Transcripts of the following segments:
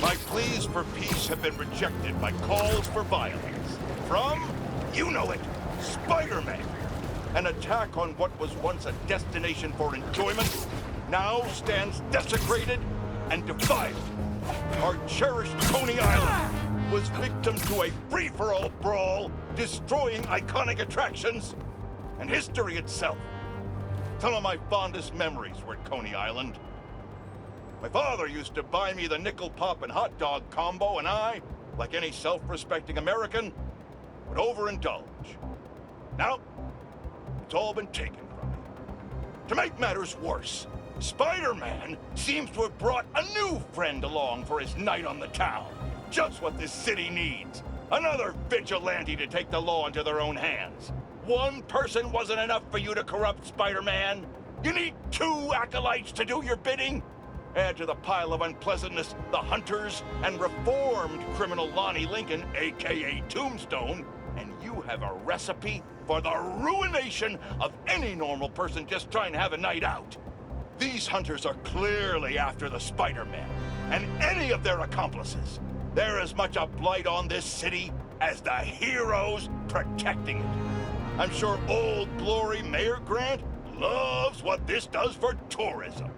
My pleas for peace have been rejected by calls for violence. From, you know it, Spider-Man. An attack on what was once a destination for enjoyment now stands desecrated and defiled. Our cherished Coney Island was victim to a free-for-all brawl, destroying iconic attractions and history itself. Some of my fondest memories were at Coney Island. My father used to buy me the nickel pop and hot dog combo, and I, like any self-respecting American, would overindulge. Now, it's all been taken from me. To make matters worse, Spider-Man seems to have brought a new friend along for his night on the town. Just what this city needs. Another vigilante to take the law into their own hands. One person wasn't enough for you to corrupt Spider-Man. You need two acolytes to do your bidding. Add to the pile of unpleasantness the Hunters and reformed criminal Lonnie Lincoln, a.k.a. Tombstone, and you have a recipe for the ruination of any normal person just trying to have a night out. These Hunters are clearly after the Spider-Man and any of their accomplices. They're as much a blight on this city as the heroes protecting it. I'm sure Old Glory Mayor Grant loves what this does for tourism.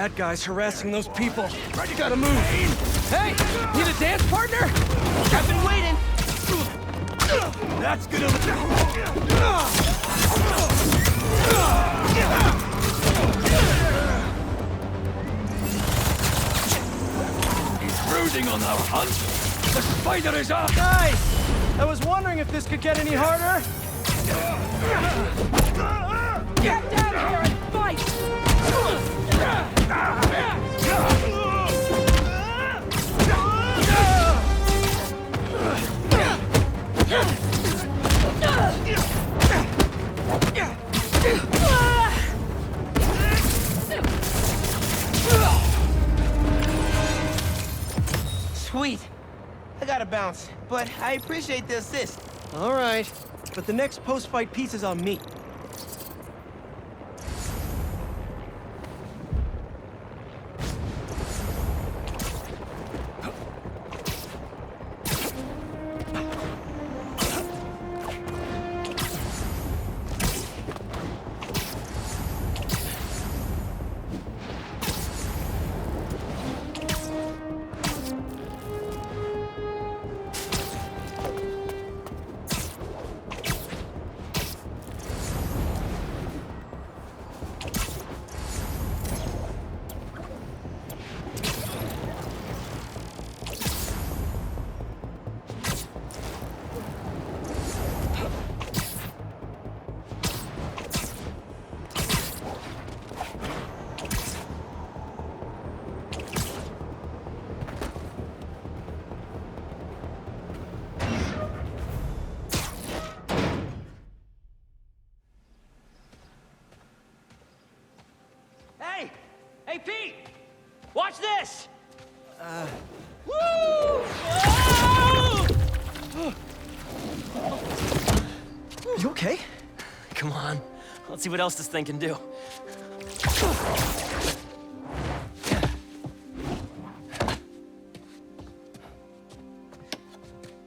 bad guys harassing those people. You gotta move. Hey, need a dance partner? I've been waiting. That's gonna... He's brooding on our hunt. The spider is up! Nice! I was wondering if this could get any harder. Get down here and fight! Sweet. I gotta bounce, but I appreciate the assist. All right, but the next post-fight piece is on me. Hey, Pete! Watch this! Woo! You okay? Come on. Let's see what else this thing can do.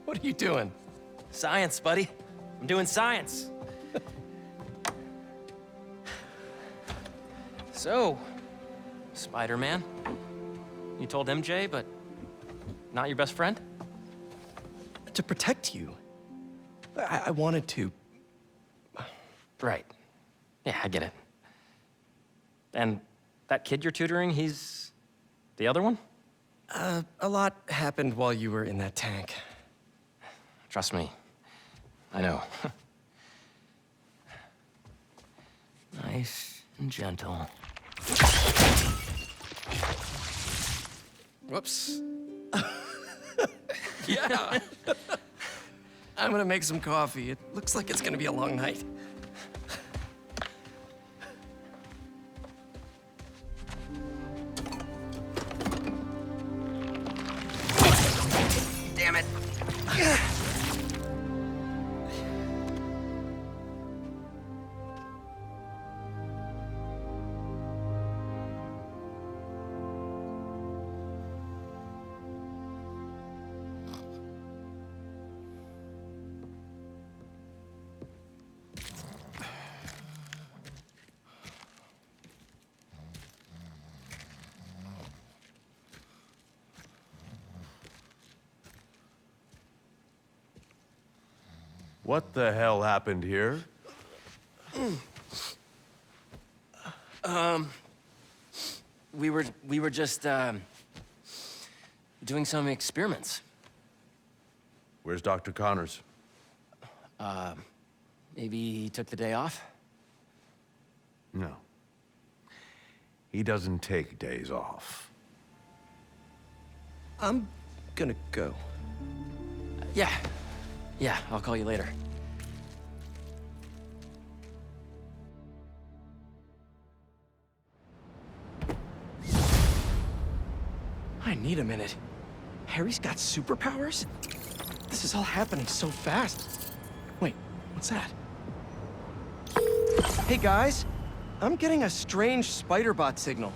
What are you doing? Science, buddy. I'm doing science. So, Spider-Man, you told MJ, but not your best friend? To protect you. I wanted to. Right. Yeah, I get it. And that kid you're tutoring, he's the other one? A lot happened while you were in that tank. Trust me, I know. Nice and gentle. Whoops. Yeah. I'm gonna make some coffee. It looks like it's gonna be a long night. Damn it. What the hell happened here? We were just, doing some experiments. Where's Dr. Connors? Maybe he took the day off? No. He doesn't take days off. I'm gonna go. Yeah. Yeah, I'll call you later. I need a minute. Harry's got superpowers? This is all happening so fast. Wait, what's that? Hey guys, I'm getting a strange spider-bot signal.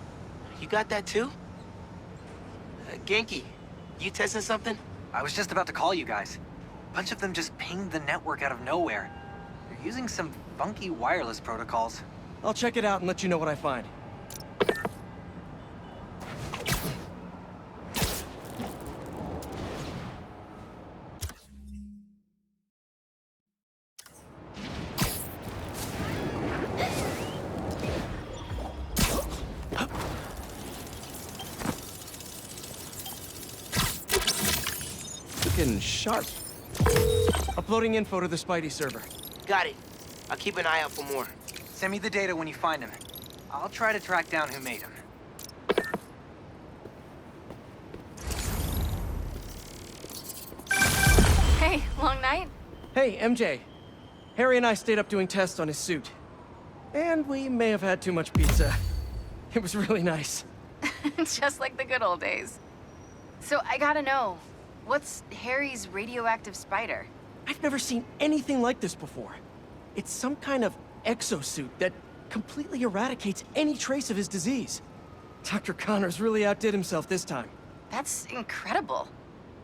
You got that too? Genki, you testing something? I was just about to call you guys. A bunch of them just pinged the network out of nowhere. They're using some funky wireless protocols. I'll check it out and let you know what I find. looking sharp. Uploading info to the Spidey server. Got it. I'll keep an eye out for more. Send me the data when you find him. I'll try to track down who made him. Hey, long night? Hey, MJ. Harry and I stayed up doing tests on his suit. And we may have had too much pizza. It was really nice. Just like the good old days. So I gotta know, what's Harry's radioactive spider? I've never seen anything like this before. It's some kind of exosuit that completely eradicates any trace of his disease. Dr. Connors really outdid himself this time. That's incredible.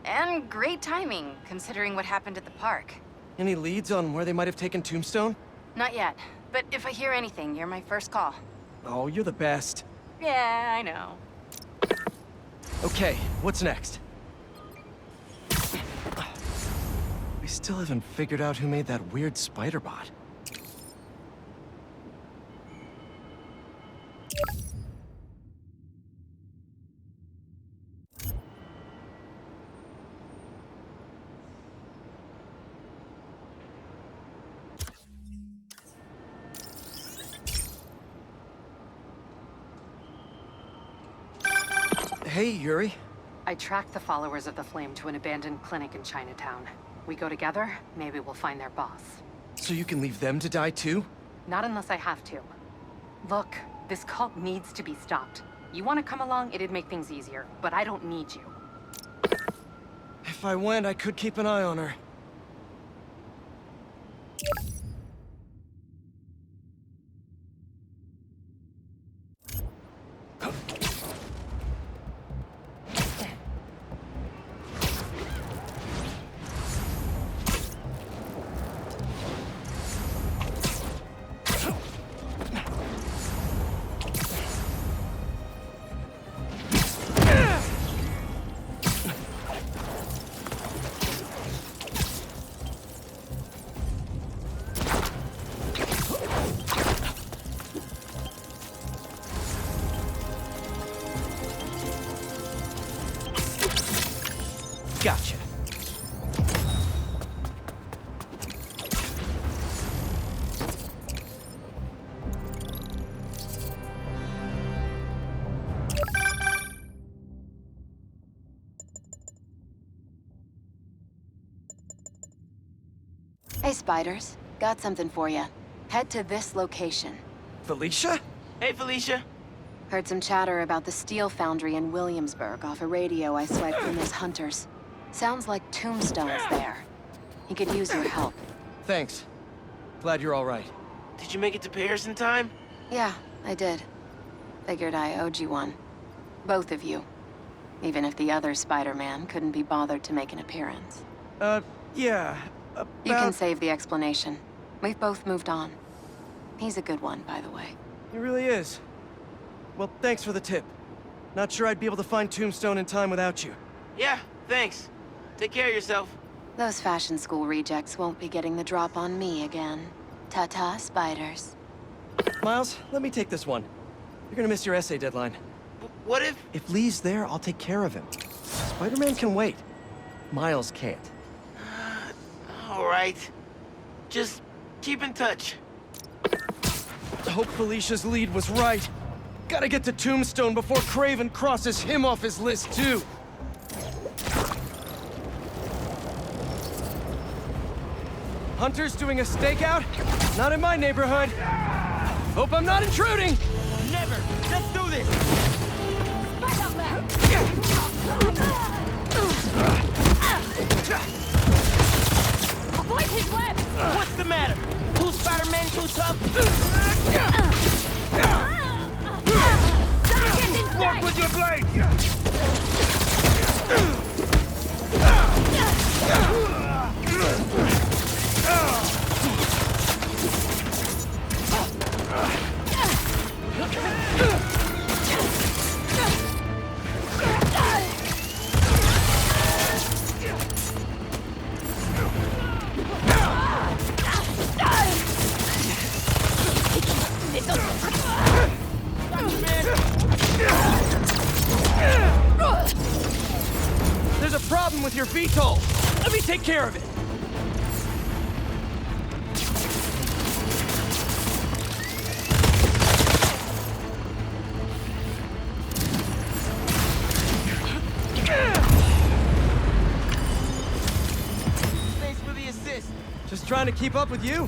And great timing, considering what happened at the park. Any leads on where they might have taken Tombstone? Not yet, but if I hear anything, you're my first call. Oh, you're the best. Yeah, I know. Okay, what's next? We still haven't figured out who made that weird spider bot. Hey, Yuri. I tracked the followers of the Flame to an abandoned clinic in Chinatown. We go together, maybe we'll find their boss. So you can leave them to die too? Not unless I have to. Look, this cult needs to be stopped. You want to come along, it'd make things easier, but I don't need you. If I went, I could keep an eye on her. Gotcha. Hey, Spiders. Got something for you. Head to this location. Felicia? Hey, Felicia. Heard some chatter about the steel foundry in Williamsburg off a radio I swiped from those hunters. Sounds like Tombstone's there. He could use your help. Thanks. Glad you're all right. Did you make it to Paris in time? Yeah, I did. Figured I owed you one. Both of you. Even if the other Spider-Man couldn't be bothered to make an appearance. Yeah. You can save the explanation. We've both moved on. He's a good one, by the way. He really is. Well, thanks for the tip. Not sure I'd be able to find Tombstone in time without you. Yeah, thanks. Take care of yourself. Those fashion school rejects won't be getting the drop on me again. Ta-ta, Spiders. Miles, let me take this one. You're gonna miss your essay deadline. What if... If Lee's there, I'll take care of him. Spider-Man can wait. Miles can't. All right. Just keep in touch. Hope Felicia's lead was right. Gotta get to Tombstone before Craven crosses him off his list, too. Hunters doing a stakeout? Not in my neighborhood. Hope I'm not intruding. Never. Let's do this. Avoid his web! What's the matter? Who's Spider-Man too tough? Walk with your blade! VTOL! Let me take care of it! Thanks for the assist. Just trying to keep up with you.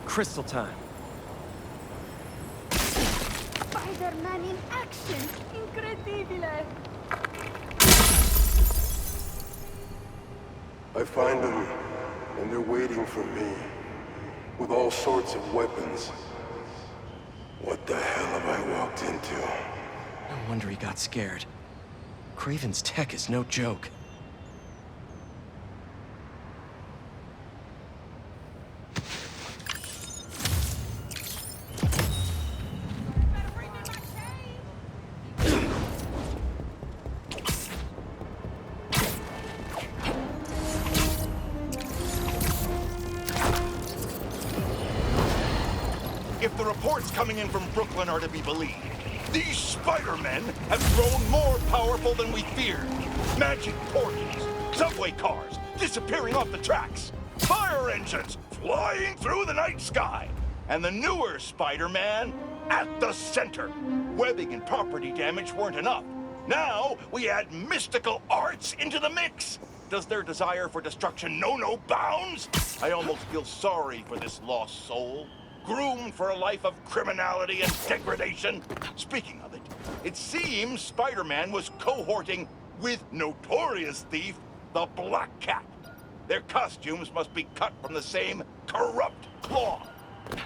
Crystal time. Spider-Man in action! Incredibile! I find them, and they're waiting for me, with all sorts of weapons. What the hell have I walked into? No wonder he got scared. Craven's tech is no joke. If the reports coming in from Brooklyn are to be believed, these Spider-Men have grown more powerful than we feared. Magic portals, subway cars disappearing off the tracks, fire engines flying through the night sky, and the newer Spider-Man at the center. Webbing and property damage weren't enough. Now we add mystical arts into the mix. Does their desire for destruction know no bounds? I almost feel sorry for this lost soul, groomed for a life of criminality and degradation. Speaking of it, it seems Spider-Man was cohorting with notorious thief, the Black Cat. Their costumes must be cut from the same corrupt cloth.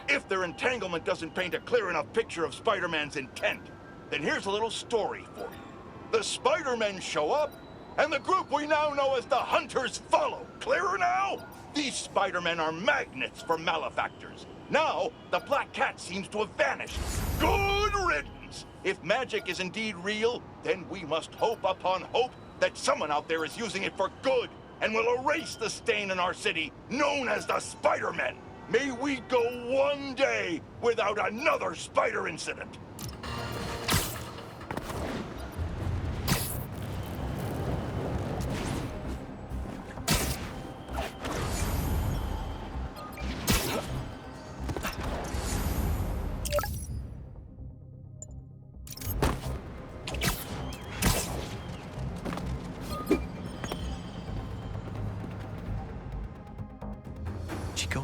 If their entanglement doesn't paint a clear enough picture of Spider-Man's intent, then here's a little story for you. The Spider-Men show up, and the group we now know as the Hunters follow. Clearer now? These Spider-Men are magnets for malefactors. Now, the Black Cat seems to have vanished. Good riddance! If magic is indeed real, then we must hope upon hope that someone out there is using it for good and will erase the stain in our city known as the Spider-Men. May we go one day without another spider incident.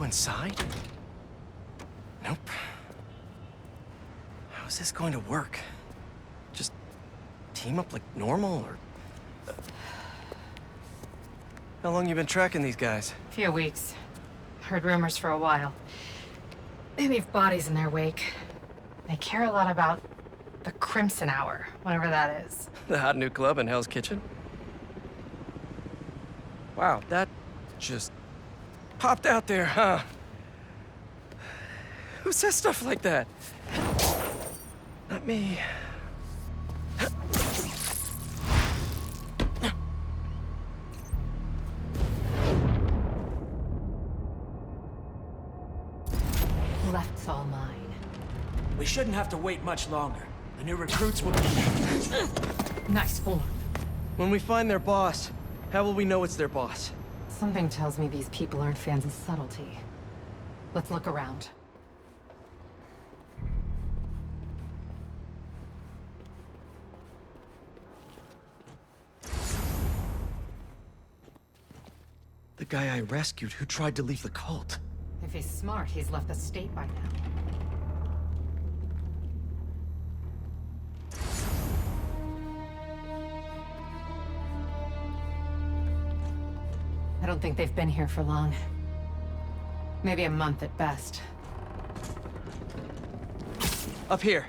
Inside? Nope. How is this going to work? Just team up like normal, or... How long you been tracking these guys? A few weeks. Heard rumors for a while. They leave bodies in their wake. They care a lot about the Crimson Hour, whatever that is. The hot new club in Hell's Kitchen? Wow, that just popped out there, huh? Who says stuff like that? Not me. left's all mine. We shouldn't have to wait much longer. The new recruits will be... Nice form. When we find their boss, how will we know it's their boss? Something tells me these people aren't fans of subtlety. Let's look around. The guy I rescued who tried to leave the cult. If he's smart, he's left the state by now. I don't think they've been here for long. Maybe a month at best. Up here.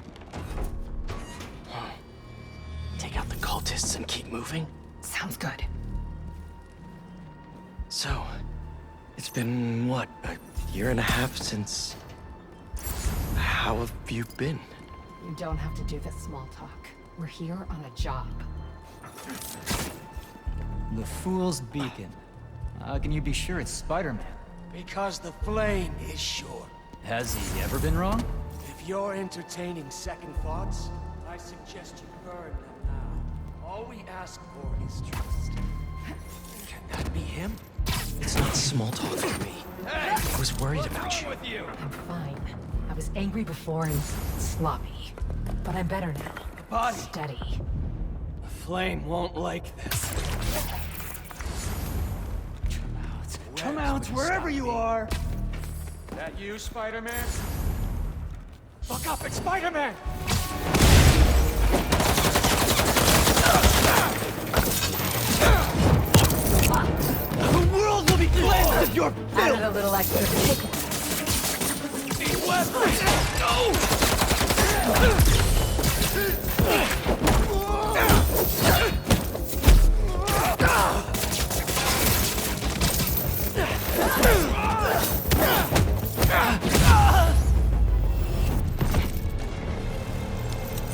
Take out the cultists and keep moving? Sounds good. So, it's been, what, a year and a half since... How have you been? You don't have to do this small talk. We're here on a job. The Fool's Beacon. How can you be sure it's Spider-Man? Because the flame is sure. Has he ever been wrong? If you're entertaining second thoughts, I suggest you burn them now. All we ask for is trust. Can that be him? It's not small talk for me. I was worried about you. I'm fine. I was angry before and sloppy. But I'm better now. Body. Steady. The flame won't like this. Come out, wherever you are! That you, Spider-Man? Look up, it's Spider-Man! The world will be cleansed of your filth! Added a little extra to take it. Need weapons! No!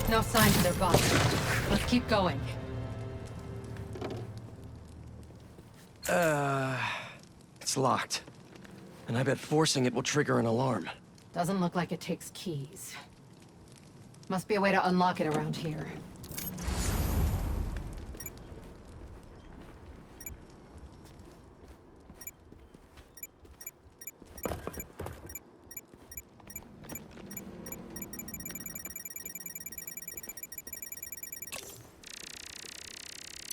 No signs of their boss. Let's keep going. It's locked. And I bet forcing it will trigger an alarm. Doesn't look like it takes keys. Must be a way to unlock it around here.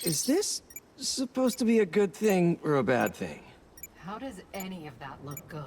Is this supposed to be a good thing or a bad thing? How does any of that look good?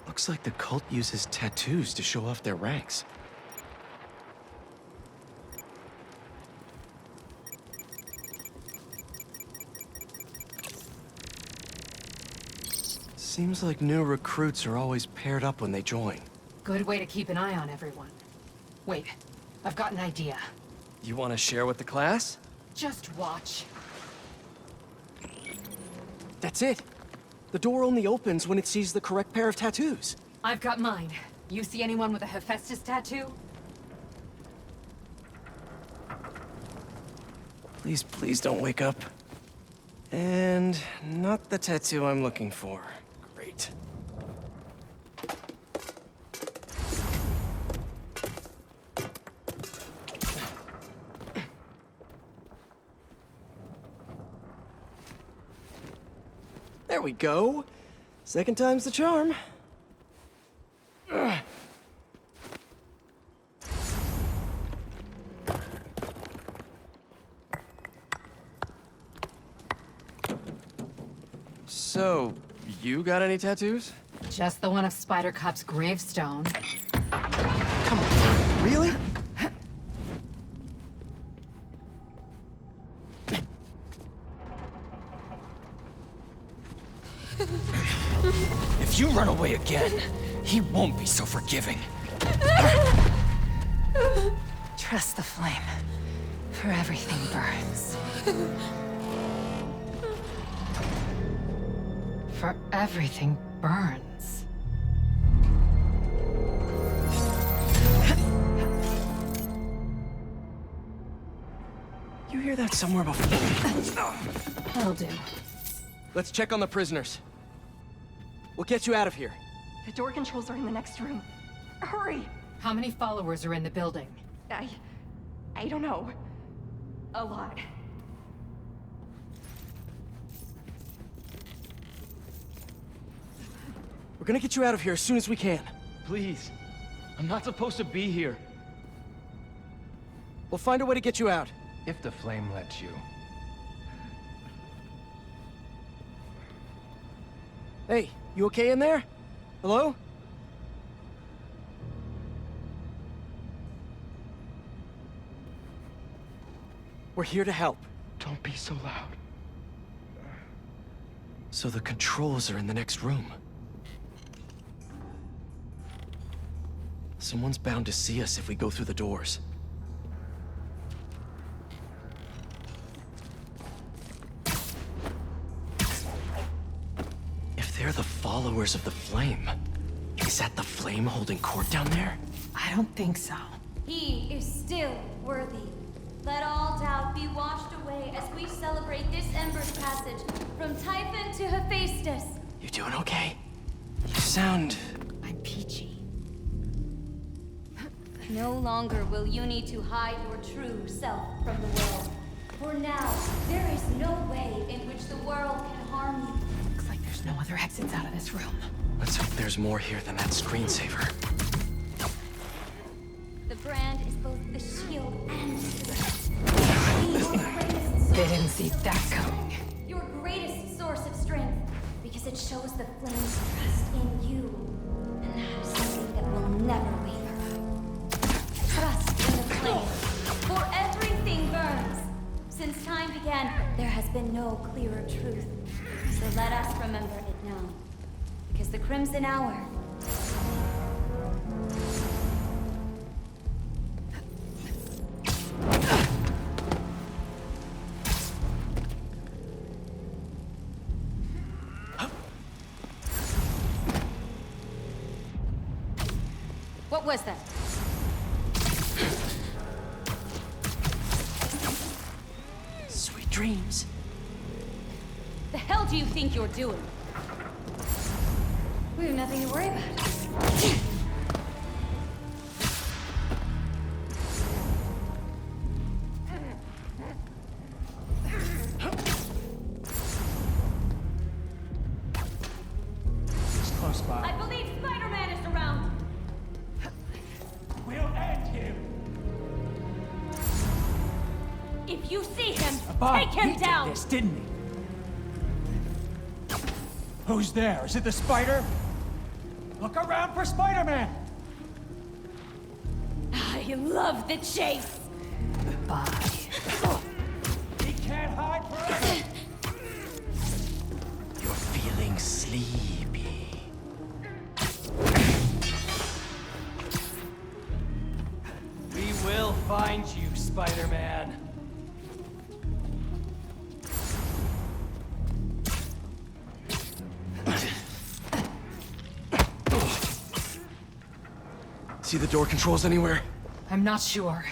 Looks like the cult uses tattoos to show off their ranks. Seems like new recruits are always paired up when they join. Good way to keep an eye on everyone. Wait, I've got an idea. You want to share with the class? Just watch. That's it. The door only opens when it sees the correct pair of tattoos. I've got mine. You see anyone with a Hephaestus tattoo? Please, please don't wake up. And not the tattoo I'm looking for. Great. There we go. Second time's the charm. So, you got any tattoos? Just the one of Spider Cop's gravestone. Come on, really? If you run away again, he won't be so forgiving. Trust the flame, for everything burns. for everything burns. You hear that somewhere before? That'll do. Let's check on the prisoners. We'll get you out of here. The door controls are in the next room. Hurry! How many followers are in the building? I don't know. A lot. We're gonna get you out of here as soon as we can. Please. I'm not supposed to be here. We'll find a way to get you out. If the flame lets you. Hey, you okay in there? Hello? We're here to help. Don't be so loud. So the controls are in the next room. Someone's bound to see us if we go through the doors. If they're the followers of the flame, is that the flame holding court down there? I don't think so. He is still worthy. Let all doubt be washed away as we celebrate this Ember's passage from Typhon to Hephaestus. You doing okay? You sound... I'm peachy. No longer will you need to hide your true self from the world. For now, there is no way in which the world can harm you. Looks like there's no other exits out of this room. Let's hope there's more here than that screensaver. The brand is both the shield and the They didn't see that coming. Your greatest source of strength, because it shows the flame's trust in you. And that is something that will never waver. Trust in the flame, for everything burns. Since time began, there has been no clearer truth. So let us remember it now. Because the Crimson Hour... What was that? Sweet dreams. The hell do you think you're doing? We have nothing to worry about. He's close by. I believe Spider-Man is around. We'll end him. If you see him, Bob, take him he down. did this, didn't he? Who's there? Is it the spider? Look around for Spider-Man! I love the chase. Bye. He can't hide forever! You're feeling sleepy. We will find you, Spider-Man. See the door controls anywhere? I'm not sure.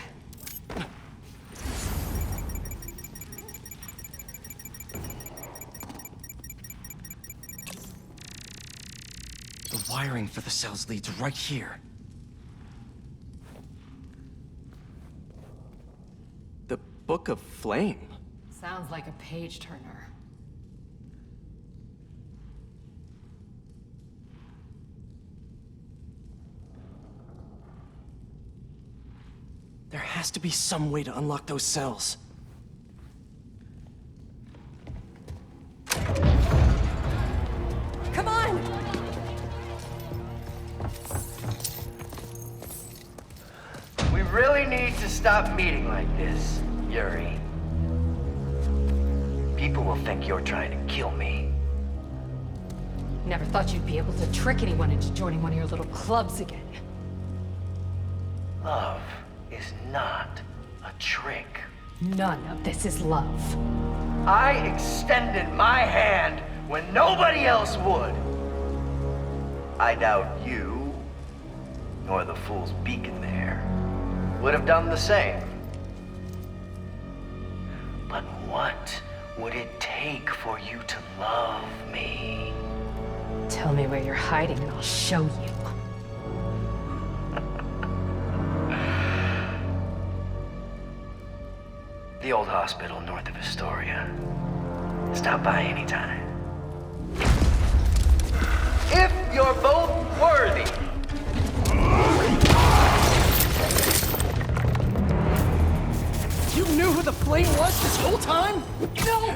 The wiring for the cells leads right here. The Book of Flame? Sounds like a page turner. There has to be some way to unlock those cells. Come on! We really need to stop meeting like this, Yuri. People will think you're trying to kill me. Never thought you'd be able to trick anyone into joining one of your little clubs again. Love is not a trick. None of this is love. I extended my hand when nobody else would. I doubt you, nor the fool's beacon there, would have done the same. But what would it take for you to love me? Tell me where you're hiding and I'll show you. The old hospital north of Astoria. Stop by anytime. If you're both worthy. You knew who the Flame was this whole time? No!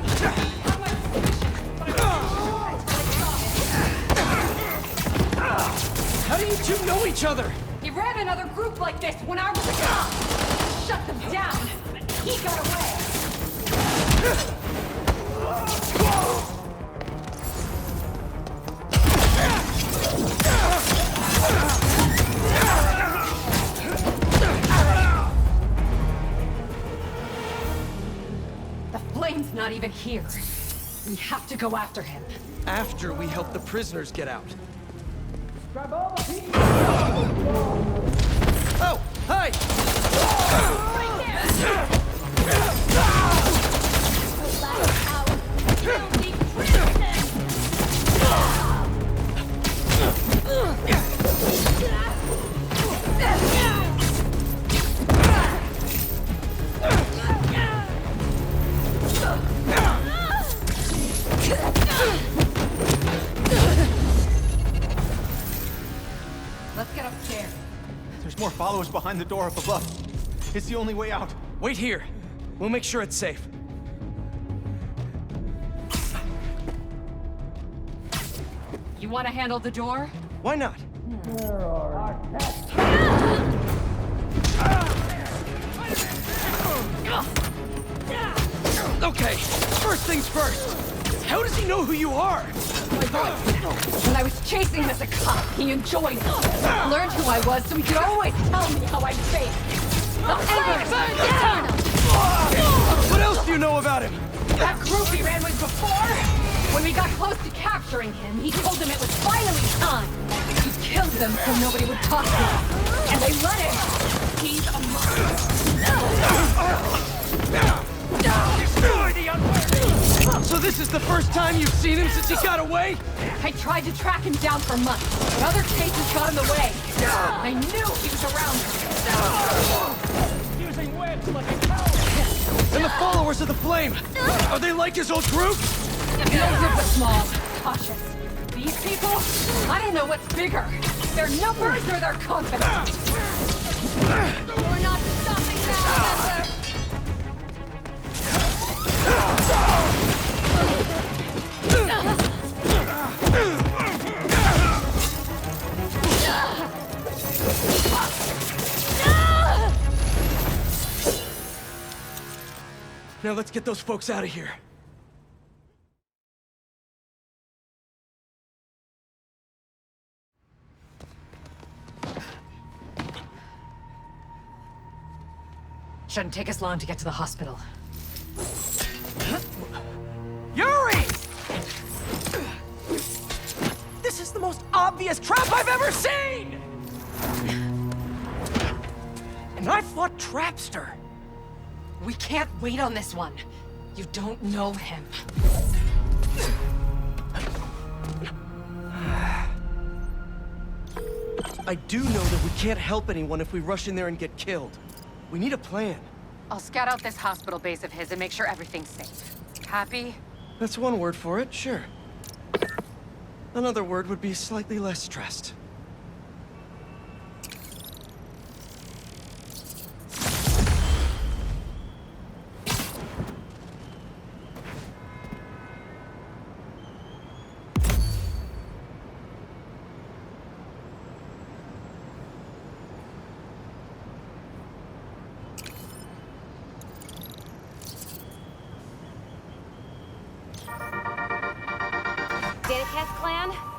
How do you two know each other? He ran another group like this when I was a cop. Shut them down. He got away. The Flame's not even here. We have to go after him. After we help the prisoners get out. Oh, hi! Let's get upstairs. There's more followers behind the door up above. It's the only way out. Wait here. We'll make sure it's safe. You want to handle the door? Why not? Okay, first things first. How does he know who you are? When I was chasing him as a cop, he enjoyed it. Learned who I was so he could always tell me how I'd fake. What else do you know about him? That group he ran with before? When we got close to capturing him, he told them it was finally time. He killed them so nobody would talk to him. And they let him. He's a monster. Destroy the unworthy! So this is the first time you've seen him since he got away? I tried to track him down for months, but other cases got in the way. I knew he was around here. Using webs like a coward! And the followers of the Flame! Are they like his old group? No group was small, cautious. These people? I don't know what's bigger. Their numbers or their confidence. We're not stopping now, Now let's get those folks out of here. Shouldn't take us long to get to the hospital. Yuri! This is the most obvious trap I've ever seen! And I fought Trapster. We can't wait on this one. You don't know him. I do know that we can't help anyone if we rush in there and get killed. We need a plan. I'll scout out this hospital base of his and make sure everything's safe. Happy? That's one word for it, sure. Another word would be slightly less stressed.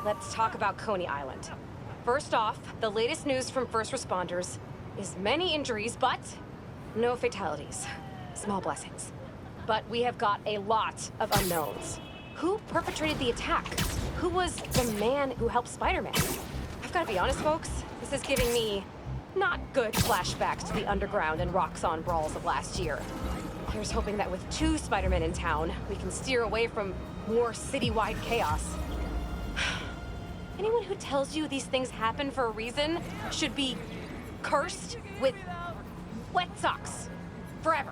Let's talk about Coney Island. First off, the latest news from first responders is many injuries, but no fatalities. Small blessings. But we have got a lot of unknowns. Who perpetrated the attack? Who was the man who helped Spider-Man? I've got to be honest, folks. This is giving me not good flashbacks to the underground and Roxxon brawls of last year. Here's hoping that with 2 Spider-Men in town, we can steer away from more citywide chaos. Anyone who tells you these things happen for a reason should be cursed with wet socks forever.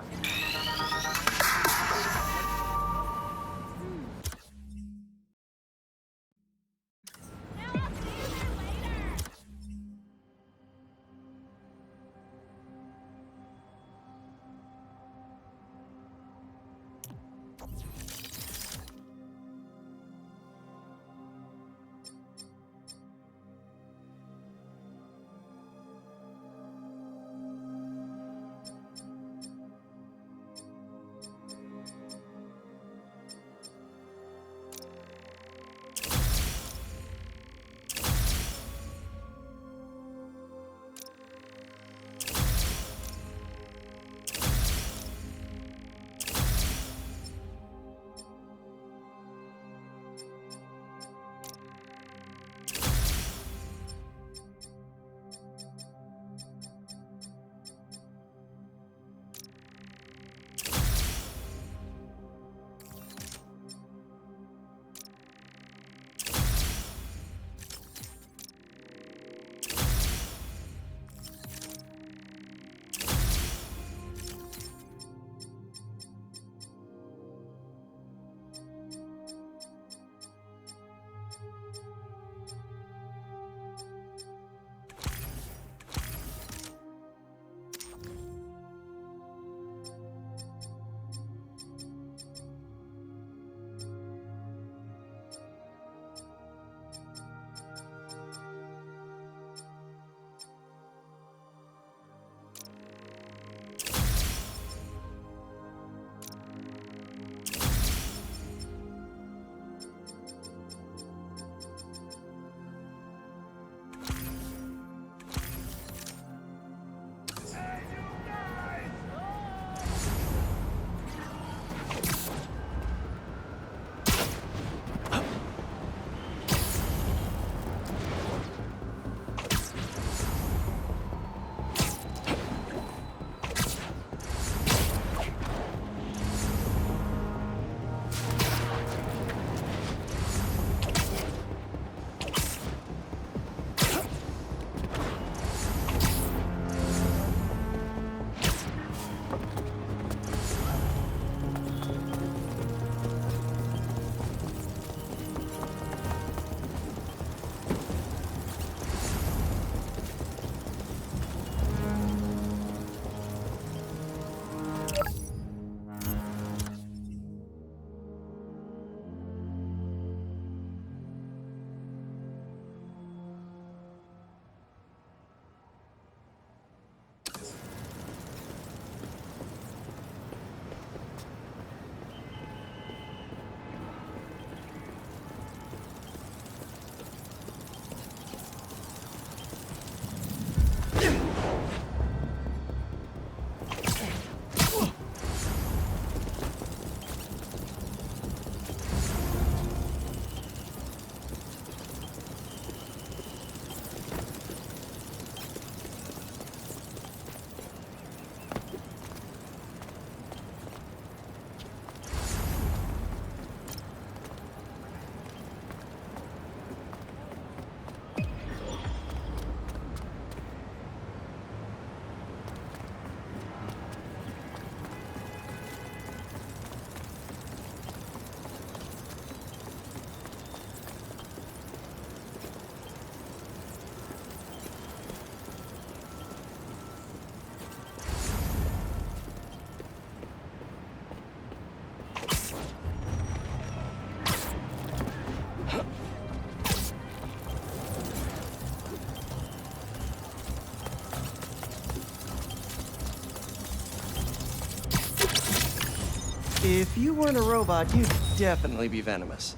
If you weren't a robot, you'd definitely be venomous.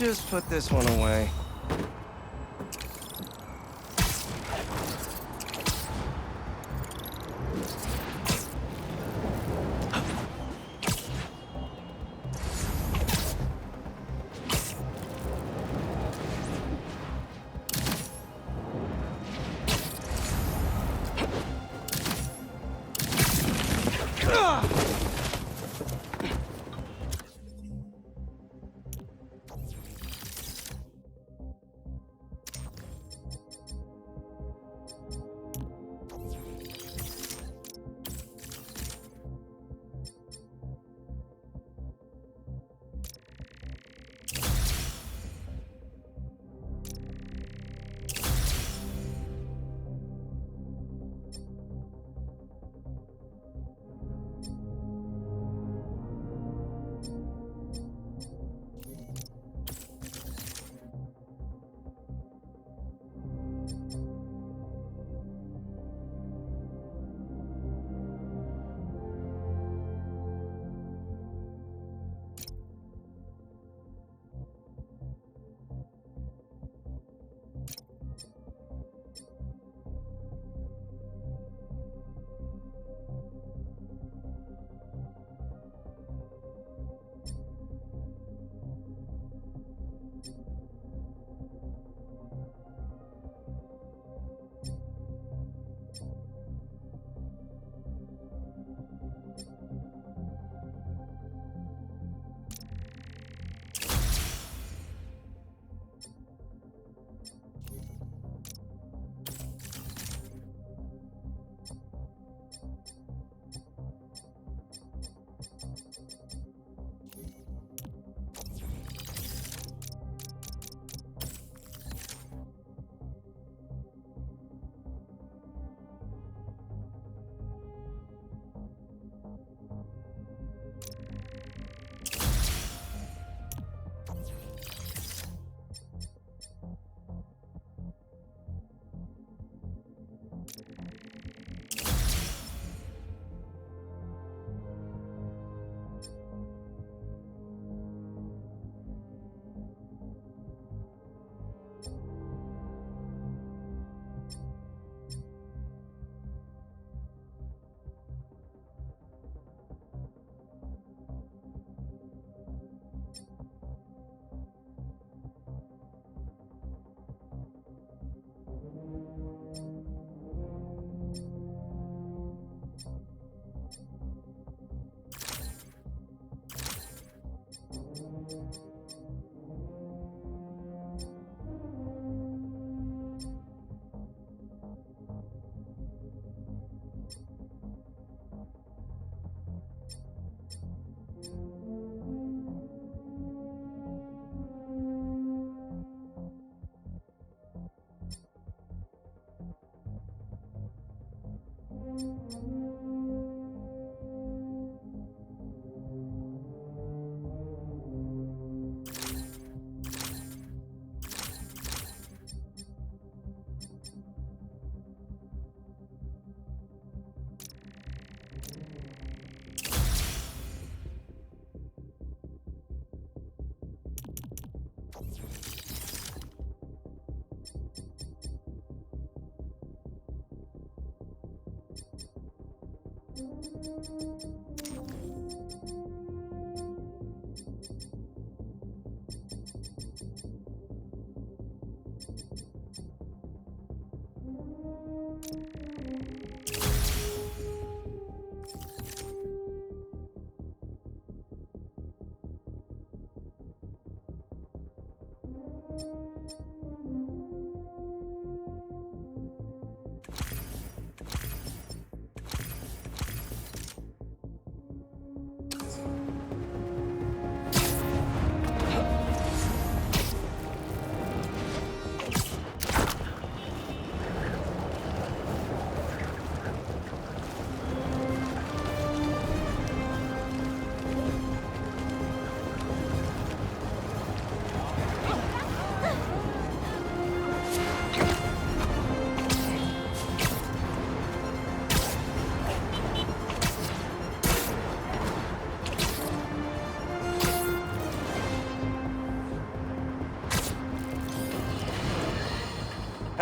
just put this one away.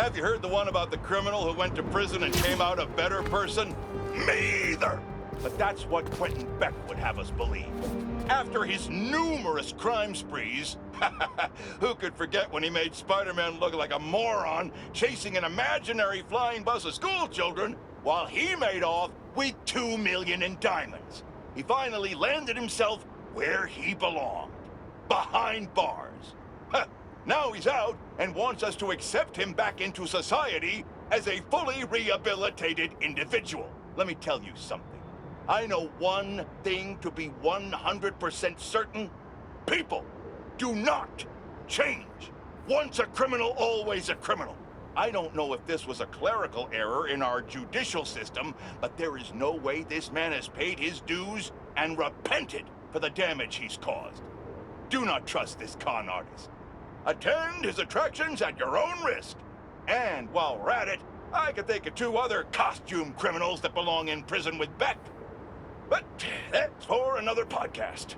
Have you heard the one about the criminal who went to prison and came out a better person? Me either. But that's what Quentin Beck would have us believe. After his numerous crime sprees, who could forget when he made Spider-Man look like a moron chasing an imaginary flying bus of school children while he made off with $2 million in diamonds? He finally landed himself where he belonged, behind bars. Now he's out and wants us to accept him back into society as a fully rehabilitated individual. Let me tell you something. I know one thing to be 100% certain. People do not change. Once a criminal, always a criminal. I don't know if this was a clerical error in our judicial system, but there is no way this man has paid his dues and repented for the damage he's caused. Do not trust this con artist. Attend his attractions at your own risk. And while we're at it, I can think of 2 other costume criminals that belong in prison with Beck. But that's for another podcast.